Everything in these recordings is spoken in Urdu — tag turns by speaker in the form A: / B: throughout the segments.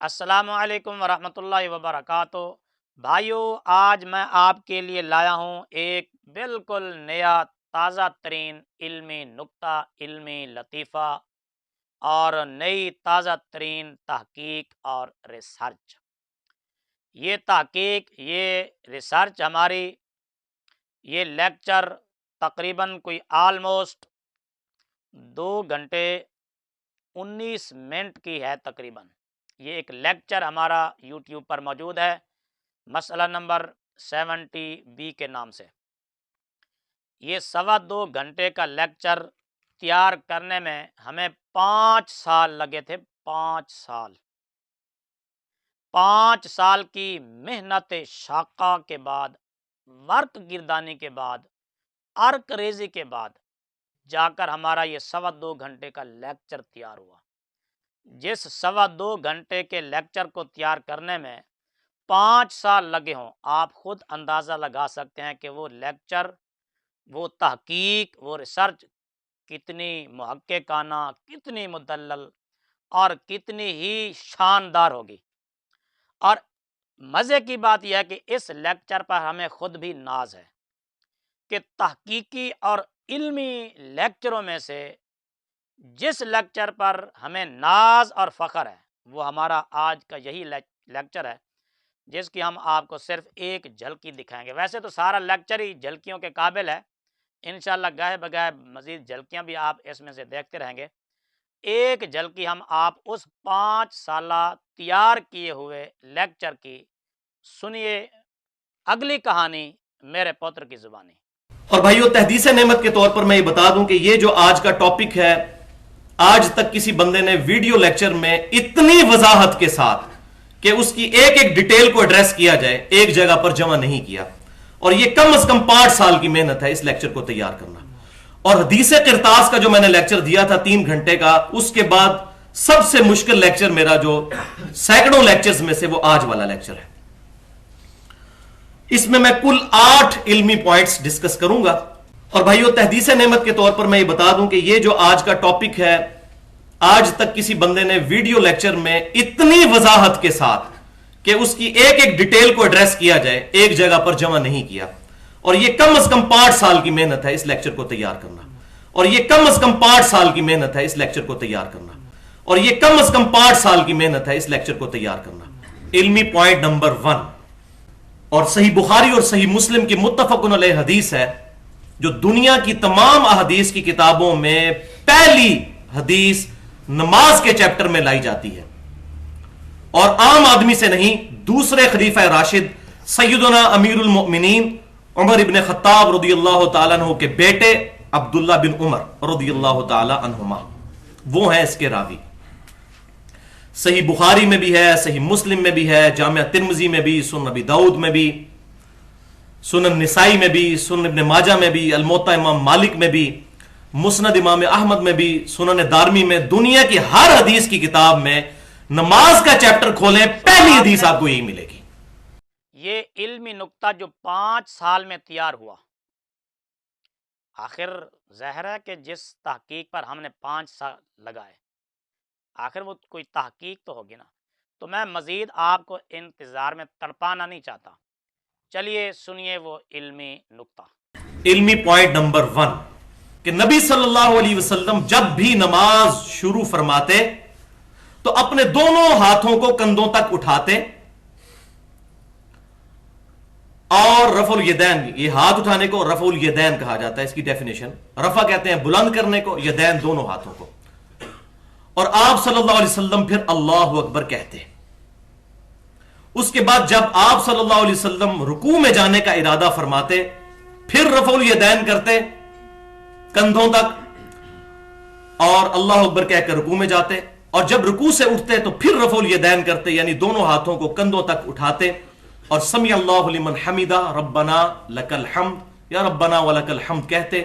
A: السلام علیکم ورحمۃ اللہ وبرکاتہ۔ بھائیو، آج میں آپ کے لیے لایا ہوں ایک بالکل نیا تازہ ترین علمی نکتہ، علمی لطیفہ اور نئی تازہ ترین تحقیق اور ریسرچ۔ یہ تحقیق، یہ ریسرچ ہماری، یہ لیکچر تقریباً کوئی آلموسٹ 2 گھنٹے 19 منٹ کی ہے تقریباً۔ یہ ایک لیکچر ہمارا یوٹیوب پر موجود ہے، مسئلہ نمبر 70B کے نام سے۔ یہ 2.25 گھنٹے کا لیکچر تیار کرنے میں ہمیں 5 سال لگے تھے۔ 5 سال 5 سال کی محنت شاقہ کے بعد، ورک گردانی کے بعد، عرق ریزی کے بعد جا کر ہمارا یہ 2.25 گھنٹے کا لیکچر تیار ہوا۔ جس 2.25 گھنٹے کے لیکچر کو تیار کرنے میں 5 سال لگے ہوں، آپ خود اندازہ لگا سکتے ہیں کہ وہ لیکچر، وہ تحقیق، وہ ریسرچ کتنی محققانہ، کتنی مدلل اور کتنی ہی شاندار ہوگی۔ اور مزے کی بات یہ ہے کہ اس لیکچر پر ہمیں خود بھی ناز ہے کہ تحقیقی اور علمی لیکچروں میں سے جس لیکچر پر ہمیں ناز اور فخر ہے، وہ ہمارا آج کا یہی لیکچر ہے، جس کی ہم آپ کو صرف ایک جھلکی دکھائیں گے۔ ویسے تو سارا لیکچر ہی جھلکیوں کے قابل ہے، انشاءاللہ گاہے بگاہے مزید جھلکیاں بھی آپ اس میں سے دیکھتے رہیں گے۔ ایک جھلکی ہم آپ اس 5 سالہ تیار کیے ہوئے لیکچر کی سنیے، اگلی کہانی میرے پوتر کی زبانی۔
B: اور بھائیو، تحدیث نعمت کے طور پر میں یہ بتا دوں کہ یہ جو آج کا ٹاپک ہے، آج تک کسی بندے نے ویڈیو لیکچر میں اتنی وضاحت کے ساتھ کہ اس کی ایک ایک ڈیٹیل کو ایڈریس کیا جائے، ایک جگہ پر جمع نہیں کیا۔ اور یہ کم از کم 5 سال کی محنت ہے اس لیکچر کو تیار کرنا۔ اور حدیث قرطاس کا جو میں نے لیکچر دیا تھا 3 گھنٹے کا، اس کے بعد سب سے مشکل لیکچر میرا جو سینکڑوں لیکچرز میں سے وہ آج والا لیکچر ہے۔ اس میں کل 8 علمی پوائنٹس ڈسکس کروں گا۔ اور بھائیو، تحدیث نعمت کے طور پر میں یہ بتا دوں کہ یہ جو آج کا ٹاپک ہے، آج تک کسی بندے نے ویڈیو لیکچر میں اتنی وضاحت کے ساتھ کہ اس کی ایک ایک ڈیٹیل کو ایڈریس کیا جائے، ایک جگہ پر جمع نہیں کیا۔ اور یہ کم از کم 5 سال کی محنت ہے اس لیکچر کو تیار کرنا۔ اور یہ کم از کم 5 سال کی محنت ہے اس لیکچر کو تیار کرنا۔ اور یہ کم از کم 5 سال کی محنت ہے اس لیکچر کو تیار کرنا۔ علمی پوائنٹ نمبر 1، اور صحیح بخاری اور صحیح مسلم کی متفق علیہ حدیث ہے، جو دنیا کی تمام احادیث کی کتابوں میں پہلی حدیث نماز کے چیپٹر میں لائی جاتی ہے، اور عام آدمی سے نہیں، دوسرے خلیفہ راشد سیدنا امیر المؤمنین عمر ابن خطاب رضی اللہ تعالیٰ عنہ کے بیٹے عبداللہ بن عمر رضی اللہ تعالیٰ عنہما، وہ ہیں اس کے راوی۔ صحیح بخاری میں بھی ہے، صحیح مسلم میں بھی ہے، جامعہ ترمذی میں بھی، سنن ابی داؤد میں بھی، سنن نسائی میں بھی، سنن ابن ماجہ میں بھی، الموطا امام مالک میں بھی، مسند امام احمد میں بھی، سنن دارمی میں، دنیا کی ہر حدیث کی کتاب میں نماز کا چیپٹر کھولیں، پہلی حدیث آپ کو یہی ملے گی۔
A: یہ علمی نکتہ جو 5 سال میں تیار ہوا، آخر ظاہر ہے کہ جس تحقیق پر ہم نے 5 سال لگائے، آخر وہ کوئی تحقیق تو ہوگی نا۔ تو میں مزید آپ کو انتظار میں تڑپانا نہیں چاہتا، چلیے سنیے وہ علمی نکتہ۔
B: علمی پوائنٹ نمبر 1، کہ نبی صلی اللہ علیہ وسلم جب بھی نماز شروع فرماتے تو اپنے دونوں ہاتھوں کو کندھوں تک اٹھاتے، اور رفع الیدین، یہ ہاتھ اٹھانے کو رفع الیدین کہا جاتا ہے، اس کی ڈیفینیشن رفع کہتے ہیں بلند کرنے کو، یدین دونوں ہاتھوں کو۔ اور آپ صلی اللہ علیہ وسلم پھر اللہ اکبر کہتے۔ اس کے بعد جب آپ صلی اللہ علیہ وسلم رکوع میں جانے کا ارادہ فرماتے، پھر رفع الیدین کرتے کندھوں تک، اور اللہ اکبر کہہ کر رکوع میں جاتے، اور جب رکوع سے اٹھتے تو پھر رفع الیدین کرتے، یعنی دونوں ہاتھوں کو کندھوں تک اٹھاتے، اور سمیع اللہ لمن حمدہ ربنا لک الحمد یا ربنا ولک الحمد کہتے۔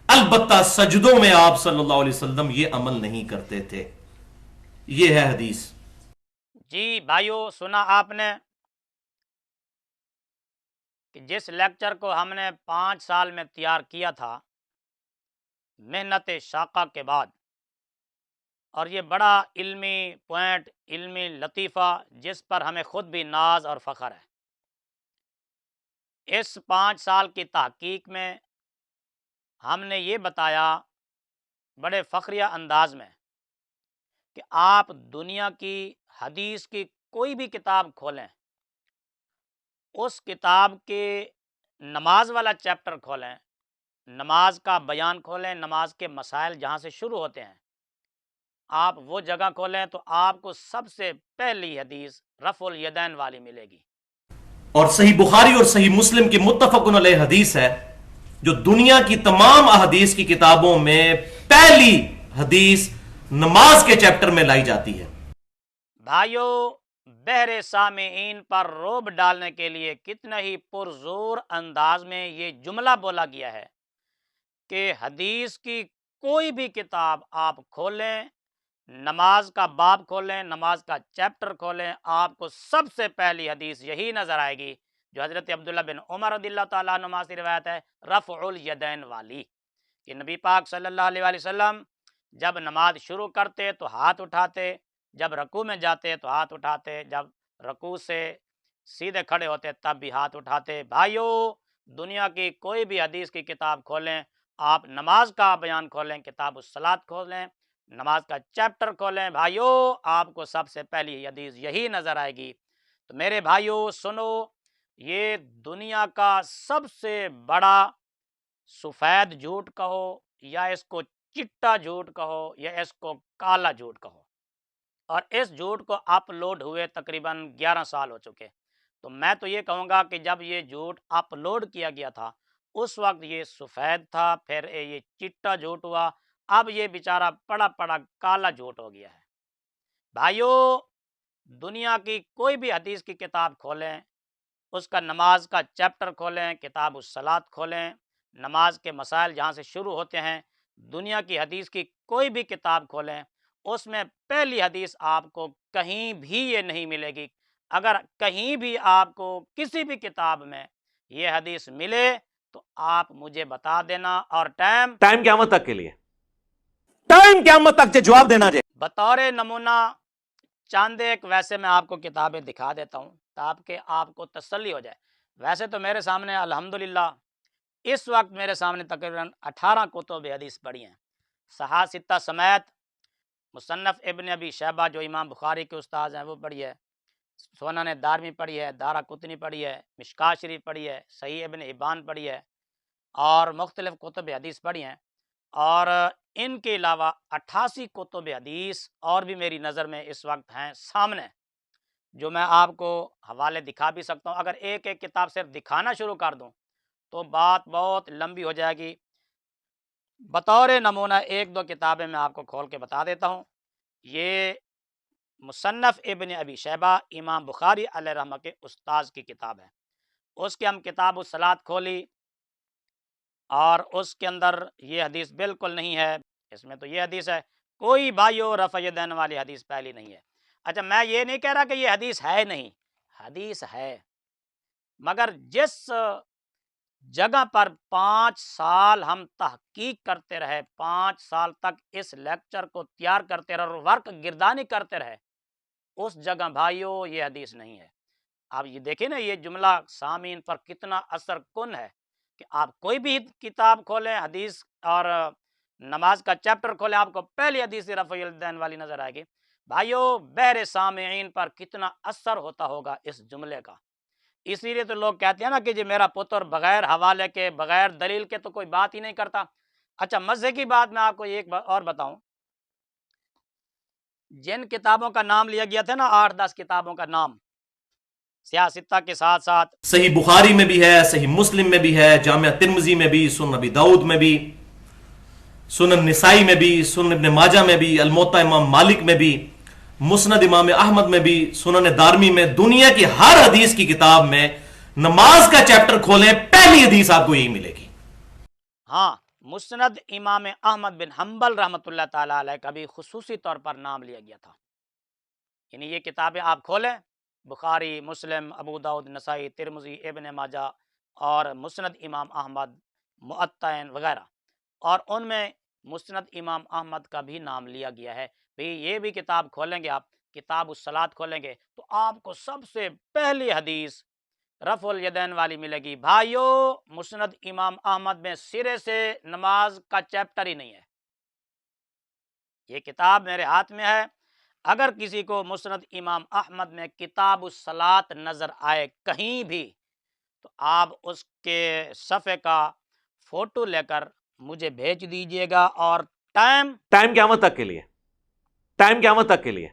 B: البتہ سجدوں میں آپ صلی اللہ علیہ وسلم یہ عمل نہیں کرتے تھے۔ یہ ہے حدیث۔
A: جی بھائیو، سنا آپ نے کہ جس لیکچر کو ہم نے 5 سال میں تیار کیا تھا محنت شاقہ کے بعد، اور یہ بڑا علمی پوائنٹ، علمی لطیفہ جس پر ہمیں خود بھی ناز اور فخر ہے۔ اس 5 سال کی تحقیق میں ہم نے یہ بتایا بڑے فخریہ انداز میں کہ آپ دنیا کی حدیث کی کوئی بھی کتاب کھولیں، اس کتاب کے نماز والا چیپٹر کھولیں، نماز کا بیان کھولیں، نماز کے مسائل جہاں سے شروع ہوتے ہیں، آپ وہ جگہ کھولیں تو آپ کو سب سے پہلی حدیث رفع الیدین والی ملے گی۔
B: اور صحیح بخاری اور صحیح مسلم کی متفق علیہ حدیث ہے جو دنیا کی تمام احادیث کی کتابوں میں پہلی حدیث نماز کے چیپٹر میں لائی جاتی ہے۔
A: بھائیو، بہرے سامعین پر روب ڈالنے کے لیے کتنا ہی پرزور انداز میں یہ جملہ بولا گیا ہے کہ حدیث کی کوئی بھی کتاب آپ کھولیں، نماز کا باب کھولیں، نماز کا چیپٹر کھولیں، آپ کو سب سے پہلی حدیث یہی نظر آئے گی جو حضرت عبداللہ بن عمر رضی اللہ تعالیٰ عنہما سے روایت ہے، رفع الیدین والی، کہ نبی پاک صلی اللہ علیہ وآلہ وسلم جب نماز شروع کرتے تو ہاتھ اٹھاتے، جب رکوع میں جاتے تو ہاتھ اٹھاتے، جب رکوع سے سیدھے کھڑے ہوتے تب بھی ہاتھ اٹھاتے۔ بھائیو، دنیا کی کوئی بھی حدیث کی کتاب کھولیں، آپ نماز کا بیان کھولیں، کتاب الصلاۃ کھولیں، نماز کا چیپٹر کھولیں، بھائیو آپ کو سب سے پہلی حدیث یہی نظر آئے گی۔ تو میرے بھائیو سنو، یہ دنیا کا سب سے بڑا سفید جھوٹ کہو یا اس کو چٹا جھوٹ کہو یا اس کو کالا جھوٹ کہو، اور اس جھوٹ کو اپلوڈ ہوئے تقریباً 11 سال ہو چکے۔ تو میں تو یہ کہوں گا کہ جب یہ جھوٹ اپلوڈ کیا گیا تھا اس وقت یہ سفید تھا، پھر یہ چٹا جھوٹ ہوا، اب یہ بیچارہ پڑا پڑا کالا جھوٹ ہو گیا ہے۔ بھائیو، دنیا کی کوئی بھی حدیث کی کتاب کھولیں، اس کا نماز کا چیپٹر کھولیں، کتاب الصلاۃ کھولیں، نماز کے مسائل جہاں سے شروع ہوتے ہیں، دنیا کی حدیث کی کوئی بھی کتاب کھولیں، اس میں پہلی حدیث آپ کو کہیں بھی یہ نہیں ملے گی۔ اگر کہیں بھی آپ کو کسی بھی کتاب میں یہ حدیث ملے تو آپ مجھے بتا دینا، اور ٹائم
B: قیامت تک کے لیے، ٹائم قیامت تک جواب دینا جائے۔
A: بطور نمونہ چاند ایک ویسے میں آپ کو کتابیں دکھا دیتا ہوں تاکہ آپ کو تسلی ہو جائے۔ ویسے تو میرے سامنے الحمدللہ اس وقت میرے سامنے تقریباً 18 کتب حدیث پڑھی ہیں، صحاح ستہ سمیت، مصنف ابن ابی شیبہ جو امام بخاری کے استاذ ہیں وہ پڑھی ہے، سنن دارمی پڑھی ہے، دارا قطنی پڑھی ہے، مشکوٰۃ شریف پڑھی ہے، صحیح ابن حبان پڑھی ہے، اور مختلف کتب حدیث پڑھی ہیں، اور ان کے علاوہ 88 کتب حدیث اور بھی میری نظر میں اس وقت ہیں سامنے، جو میں آپ کو حوالے دکھا بھی سکتا ہوں۔ اگر ایک ایک کتاب صرف دکھانا شروع کر دوں تو بات بہت لمبی ہو جائے گی۔ بطور نمونہ ایک دو کتابیں میں آپ کو کھول کے بتا دیتا ہوں۔ یہ مصنف ابن ابی شیبہ امام بخاری علیہ رحمہ کے استاذ کی کتاب ہے، اس کے ہم کتاب الصلاۃ کھولی اور اس کے اندر یہ حدیث بالکل نہیں ہے، اس میں تو یہ حدیث ہے، کوئی بھائیو رفع یدین والی حدیث پہلی نہیں ہے۔ اچھا، میں یہ نہیں کہہ رہا کہ یہ حدیث ہے نہیں، حدیث ہے، مگر جس جگہ پر 5 سال ہم تحقیق کرتے رہے، 5 سال تک اس لیکچر کو تیار کرتے رہے اور ورق گردانی کرتے رہے، اس جگہ بھائیو یہ حدیث نہیں ہے۔ آپ یہ دیکھیں نا، یہ جملہ سامعین پر کتنا اثر کن ہے کہ آپ کوئی بھی کتاب کھولیں حدیث اور نماز کا چیپٹر کھولیں، آپ کو پہلی حدیث رفع الیدین والی نظر آئے گی۔ بھائیو، بہر سامعین پر کتنا اثر ہوتا ہوگا اس جملے کا۔ اسی لیے تو لوگ کہتے ہیں نا کہ جی میرا پتر بغیر حوالے کے بغیر دلیل کے تو کوئی بات ہی نہیں کرتا۔ اچھا، مزے کی بات میں آپ کو ایک بات اور بتاؤں، جن کتابوں کا نام لیا گیا تھا نا، 8-10 کتابوں کا نام سیاہ ستہ کے ساتھ ساتھ،
B: صحیح بخاری میں بھی ہے، صحیح مسلم میں بھی ہے، جامعہ ترمذی میں بھی، سنن ابی داؤد میں بھی، سنن نسائی میں بھی، سنن ابن ماجہ میں بھی، الموطا امام مالک میں بھی، مسند امام احمد میں بھی، سنن دارمی میں، دنیا کی ہر حدیث کی کتاب میں نماز کا چیپٹر کھولیں پہلی حدیث آپ کو یہی ملے گی۔
A: ہاں، مسند امام احمد بن حنبل رحمۃ اللہ تعالیٰ علیہ کا بھی خصوصی طور پر نام لیا گیا تھا۔ یعنی یہ کتابیں آپ کھولیں، بخاری، مسلم، ابو داؤد، نسائی، ترمذی، ابن ماجہ اور مسند امام احمد، مؤطا وغیرہ، اور ان میں مسند امام احمد کا بھی نام لیا گیا ہے۔ بھی یہ بھی کتاب کھولیں گے آپ، کتاب الصلاۃ کھولیں گے تو آپ کو سب سے پہلی حدیث رفع الیدین والی ملے گی۔ بھائیو مسند امام احمد میں سرے سے نماز کا چیپٹر ہی نہیں ہے۔ یہ کتاب میرے ہاتھ میں ہے، اگر کسی کو مسند امام احمد میں کتاب الصلاۃ نظر آئے کہیں بھی تو آپ اس کے صفحے کا فوٹو لے کر مجھے بھیج دیجئے گا، اور ٹائم
C: قیامت تک کے لیے